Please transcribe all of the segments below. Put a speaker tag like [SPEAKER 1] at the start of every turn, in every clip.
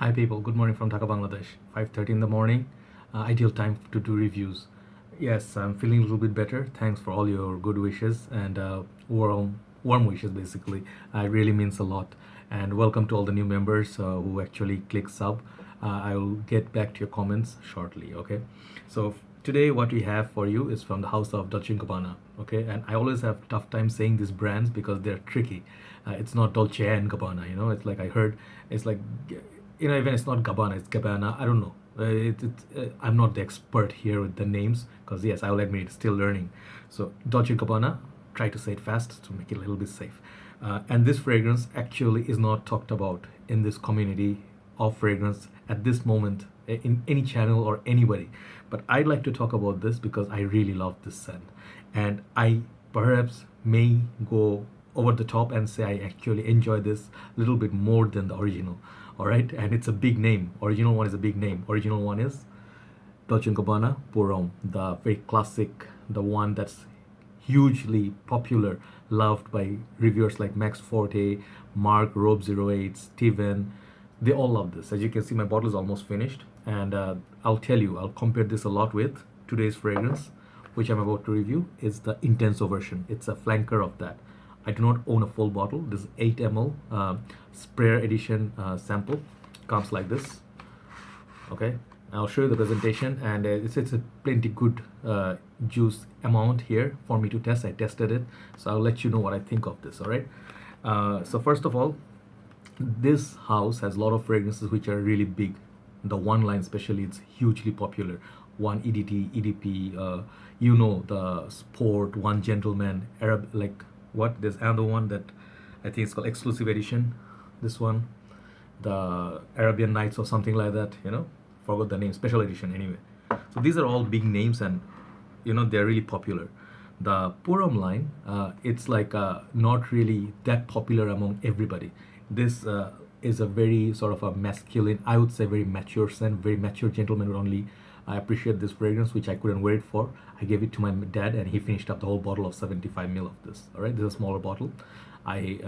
[SPEAKER 1] Hi people, good morning from Dhaka, Bangladesh. 5:30 in the morning, ideal time to do reviews. Yes, I'm feeling a little bit better. Thanks for all your good wishes and warm wishes. Basically, it really means a lot. And welcome to all the new members who actually click sub. I will get back to your comments shortly. Okay, so today what we have for you is from the house of Dolce&Gabbana. Okay, and I always have tough time saying these brands because they're tricky. It's not Dolce and Gabbana, it's like I heard, it's like, even it's not Gabbana, it's Gabbana. I don't know. I'm not the expert here with the names because, yes, I will admit it's still learning. So, Dolce& Gabbana, try to say it fast to make it a little bit safe. And this fragrance actually is not talked about in this community of fragrance at this moment in any channel or anybody. But I'd like to talk about this because I really love this scent. And I perhaps may go over the top and say I actually enjoy this a little bit more than the original. All right, and it's a big name. Original one is a big name. Original one is Dolce&Gabbana Pour Homme, the very classic, the one that's hugely popular, loved by reviewers like Max Forte, Mark, Rob08, Steven. They all love this. As you can see, my bottle is almost finished, and I'll tell you, I'll compare this a lot with today's fragrance, which I'm about to review. Is the Intenso version. It's a flanker of that. I do not own a full bottle. This is 8 ml sprayer edition sample. Comes like this. Okay, I'll show you the presentation, and it's a plenty good juice amount here for me to test. I tested it, so I'll let you know what I think of this. All right. So first of all, this house has a lot of fragrances which are really big. The one line especially, it's hugely popular. One EDT, EDP, the sport, one gentleman, Arab, like what? There's another one that I think it's called exclusive edition. This one, the Arabian Nights or something like that. Forgot the name. Special edition anyway. So these are all big names, and they're really popular. The Puram line, it's like not really that popular among everybody. This is a very sort of a masculine, I would say, very mature scent. Very mature gentleman would only appreciate this fragrance, which I couldn't wait for. I gave it to my dad, and he finished up the whole bottle of 75 ml of this. All right, this is a smaller bottle. I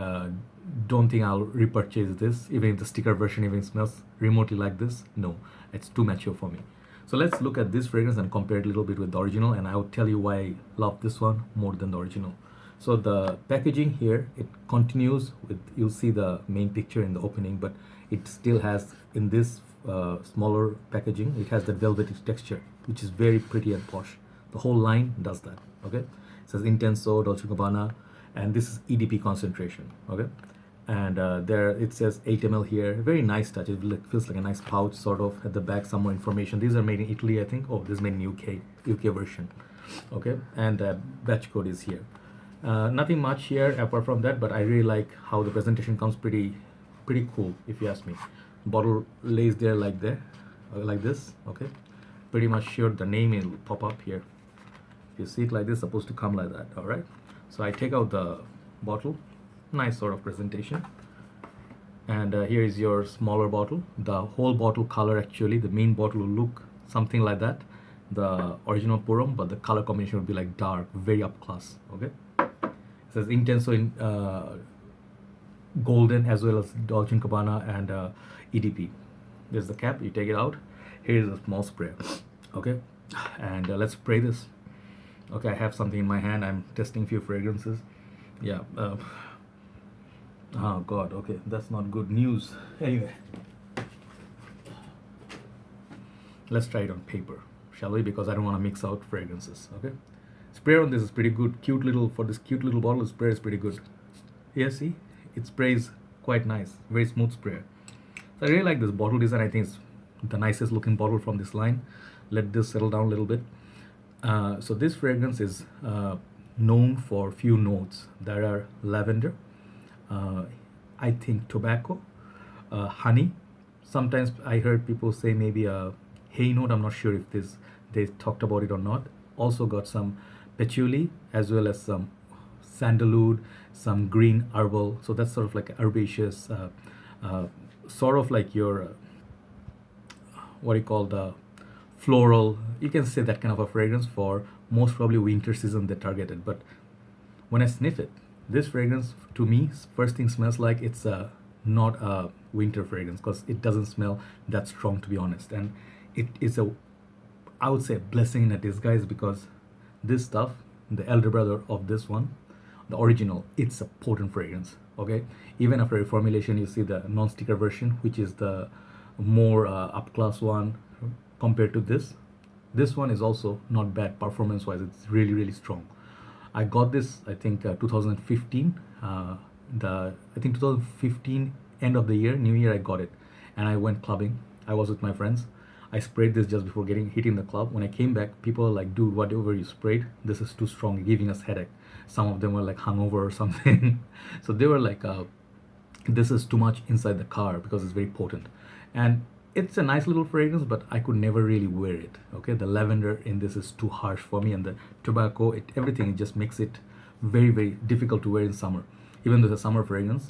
[SPEAKER 1] don't think I'll repurchase this, even if the sticker version even smells remotely like this. No, it's too mature for me. So let's look at this fragrance and compare it a little bit with the original, and I'll tell you why I love this one more than the original. So the packaging here, it continues with, you'll see the main picture in the opening, but it still has, in this smaller packaging, it has the velvety texture, which is very pretty and posh. The whole line does that. Okay, it says Intenso, Dolce&Gabbana, and this is EDP concentration. Okay, and there it says 8 ml here. Very nice touch. It feels like a nice pouch sort of at the back. Some more information. These are made in Italy, I think. Oh, this is made in UK version. Okay, and batch code is here. Nothing much here apart from that, but I really like how the presentation comes pretty cool, if you ask me. Bottle lays there like this. Okay, pretty much sure the name will pop up here. If you see it like this, it's supposed to come like that. All right, so I take out the bottle. Nice sort of presentation, and here is your smaller bottle. The whole bottle color, actually the main bottle will look something like that, the original Puram, but the color combination would be like dark, very up class. Okay, it says Intenso in golden, as well as Dolce&Gabbana and EDP. There's the cap. You take it out. Here is a small sprayer. Okay, and let's spray this. Okay, I have something in my hand. I'm testing few fragrances. Yeah. Oh god. Okay, that's not good news. Anyway, let's try it on paper, shall we? Because I don't want to mix out fragrances. Okay, sprayer on this is pretty good. Cute little, for this cute little bottle, sprayer is pretty good. Yeah, see, it sprays quite nice. Very smooth sprayer. So I really like this bottle design. I think it's the nicest looking bottle from this line. Let this settle down a little bit. So this fragrance is known for few notes. There are lavender, I think tobacco, honey. Sometimes I heard people say maybe a hay note. I'm not sure if they talked about it or not. Also got some patchouli, as well as some sandalwood, some green herbal. So that's sort of like herbaceous, sort of like your what do you call, the floral. You can say that kind of a fragrance for most probably winter season they targeted. But when I sniff it, this fragrance to me first thing smells like it's not a winter fragrance because it doesn't smell that strong, to be honest. And it is a, I would say, a blessing in a disguise because this stuff, the elder brother of this one, the original, it's a potent fragrance. Okay, even after reformulation, you see the non-sticker version, which is the more up class one compared to this. This one is also not bad performance wise. It's really, really strong. I got this, I think, 2015. I think 2015 end of the year, New Year, I got it, and I went clubbing. I was with my friends. I sprayed this just before hitting the club. When I came back, people were like, "Dude, whatever you sprayed, this is too strong, giving us headache." Some of them were like hungover or something. So they were like, "This is too much inside the car because it's very potent," and it's a nice little fragrance, but I could never really wear it. Okay, the lavender in this is too harsh for me, and the tobacco, everything, it just makes it very, very difficult to wear in summer. Even though it's a summer fragrance,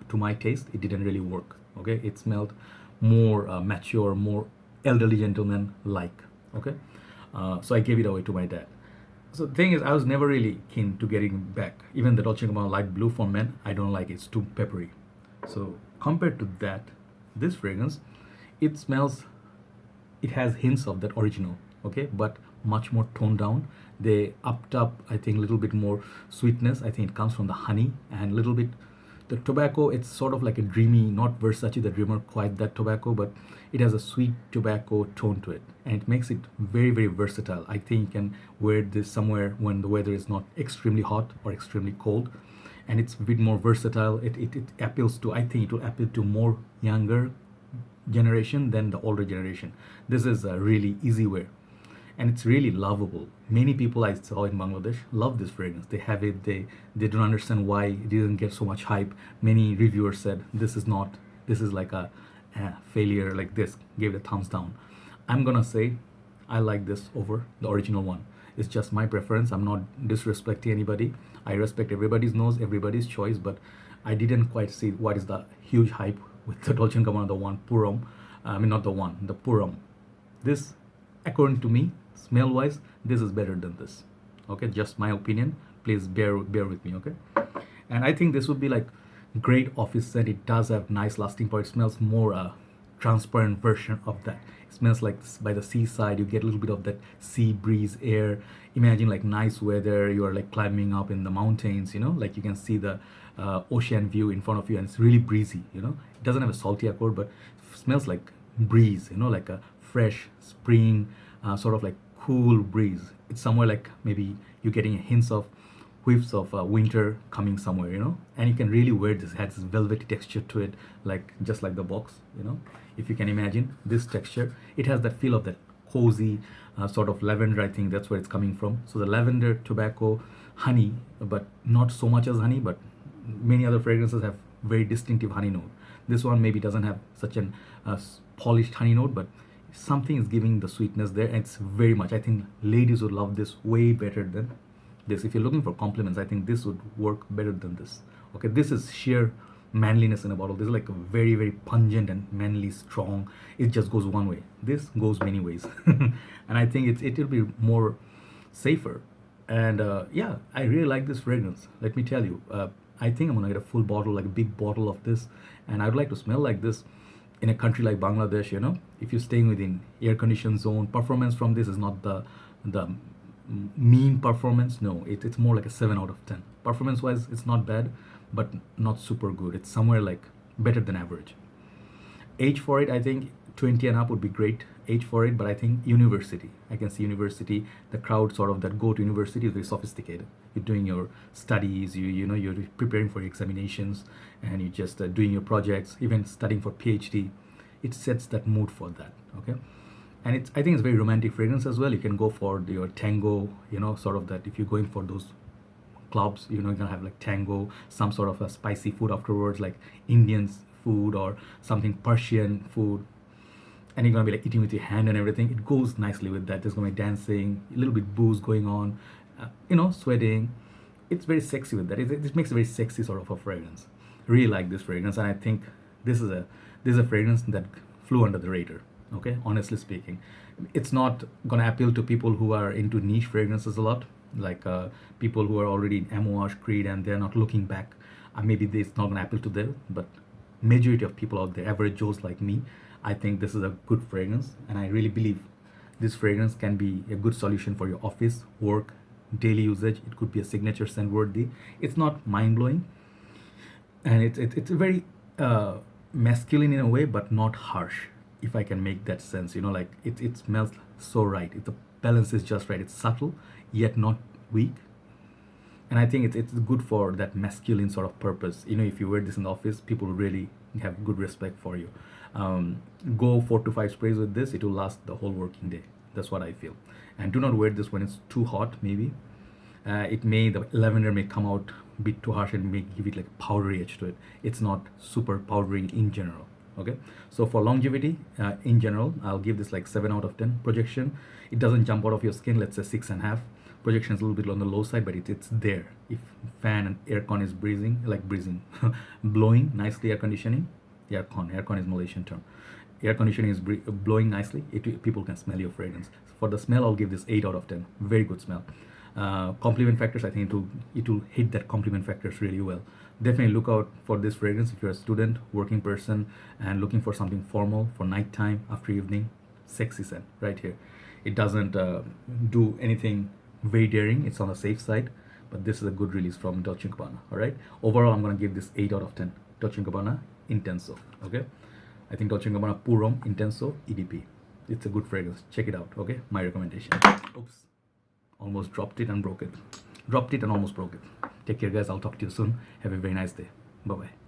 [SPEAKER 1] to my taste, it didn't really work. Okay, it smelled more mature, more elderly gentleman like. Okay, so I gave it away to my dad. So the thing is, I was never really keen to getting back. Even the Dolce&Gabbana light blue for men, I don't like it. It's too peppery. So compared to that, this fragrance, it smells, it has hints of that original, okay, but much more toned down. They upped up, I think, a little bit more sweetness. I think it comes from the honey and a little bit the tobacco. It's sort of like a dreamy, not Versace the Dreamer quite that tobacco, but it has a sweet tobacco tone to it, and it makes it very, very versatile. I think you can wear this somewhere when the weather is not extremely hot or extremely cold, and it's a bit more versatile. It appeals to, I think it will appeal to more younger generation than the older generation. This is a really easy wear, and it's really lovable. Many people I saw in Bangladesh love this fragrance. They have it. They don't understand why it didn't get so much hype. Many reviewers said this is not. This is like a failure. Like this, gave it a thumbs down. I'm gonna say I like this over the original one. It's just my preference. I'm not disrespecting anybody. I respect everybody's nose, everybody's choice, but I didn't quite see what is the huge hype with the Dolce & Gabbana, the one Puram. I mean, not the one, the Puram. This, according to me, smell-wise, this is better than this. Okay, just my opinion. Please bear with me. Okay, and I think this would be like great office scent. It does have nice lasting power. It smells more transparent version of that. It smells like by the seaside. You get a little bit of that sea breeze air. Imagine like nice weather. You are like climbing up in the mountains. You know, like you can see the ocean view in front of you, and it's really breezy. You know, it doesn't have a salty accord, but smells like breeze. You know, like a fresh spring, sort of like cool breeze. It's somewhere like maybe you're getting hints of whiffs of winter coming somewhere, you know, and you can really wear this. It has this velvety texture to it, like just like the box, you know. If you can imagine this texture, it has that feel of that cozy sort of lavender. I think that's where it's coming from. So the lavender, tobacco, honey, but not so much as honey, but many other fragrances have very distinctive honey note. This one maybe doesn't have such an polished honey note, but something is giving the sweetness there, and it's very much, I think ladies would love this way better than this. If you're looking for compliments, I think this would work better than this. Okay, this is sheer manliness in a bottle. This is like a very, very pungent and manly, strong. It just goes one way. This goes many ways. And I think it will be more safer. And yeah, I really like this fragrance. Let me tell you, I think I'm gonna get a full bottle, like a big bottle of this, and I'd like to smell like this in a country like Bangladesh. You know, if you're staying within air-conditioned zone, performance from this is not the mean performance. No, it's more like a 7 out of 10. Performance wise, it's not bad, but not super good. It's somewhere like better than average. Age for it, I think 20 and up would be great age for it, but I think university, I can see university, the crowd sort of that go to university is very sophisticated. You're doing your studies, you know, you're preparing for examinations, and you're just doing your projects, even studying for PhD. It sets that mood for that. Okay, and I think it's very romantic fragrance as well. You can go for your tango, you know, sort of that. If you're going for those clubs, you know, you're gonna have like tango, some sort of a spicy food afterwards, like Indian food or something Persian food, and you're gonna be like eating with your hand and everything. It goes nicely with that. There's gonna be dancing, a little bit booze going on, you know, sweating. It's very sexy with that. It makes a very sexy sort of a fragrance. Really like this fragrance, and I think this is a fragrance that flew under the radar. Okay, honestly speaking, it's not gonna appeal to people who are into niche fragrances a lot, like people who are already in Amouage, Creed, and they're not looking back. Maybe it's not gonna appeal to them, but majority of people out there, average Joes like me, I think this is a good fragrance, and I really believe this fragrance can be a good solution for your office, work, daily usage. It could be a signature scent worthy. It's not mind blowing, and it's very masculine in a way, but not harsh. If I can make that sense, like it smells so right. The balance is just right. It's subtle yet not weak, and I think it's good for that masculine sort of purpose. If you wear this in the office, people will really have good respect for you. Go 4 to 5 sprays with this. It will last the whole working day. That's what I feel. And do not wear this when it's too hot. Maybe the lavender may come out a bit too harsh and may give it like a powdery edge to it. It's not super powdery in general. Okay, so for longevity, in general, I'll give this like 7 out of 10. Projection, it doesn't jump out of your skin. Let's say 6.5. Projection is a little bit on the low side, but it's there. If fan and aircon is blowing nicely, air conditioning, aircon is Malaysian term. Air conditioning is blowing nicely. People can smell your fragrance. For the smell, I'll give this 8 out of 10. Very good smell. Compliment factors, I think it will hit that compliment factors really well. Definitely look out for this fragrance if you're a student, working person, and looking for something formal for nighttime, after evening. Sexy scent right here. It doesn't do anything very daring. It's on the safe side, but this is a good release from Dolce&Gabbana. All right. Overall, I'm gonna give this 8 out of 10. Dolce&Gabbana Intenso. Okay. I think Dolce&Gabbana Homme Intenso EDP. It's a good fragrance. Check it out. Okay. My recommendation. Oops. Almost dropped it and broke it. Dropped it and almost broke it. Take care, guys. I'll talk to you soon. Have a very nice day. Bye bye.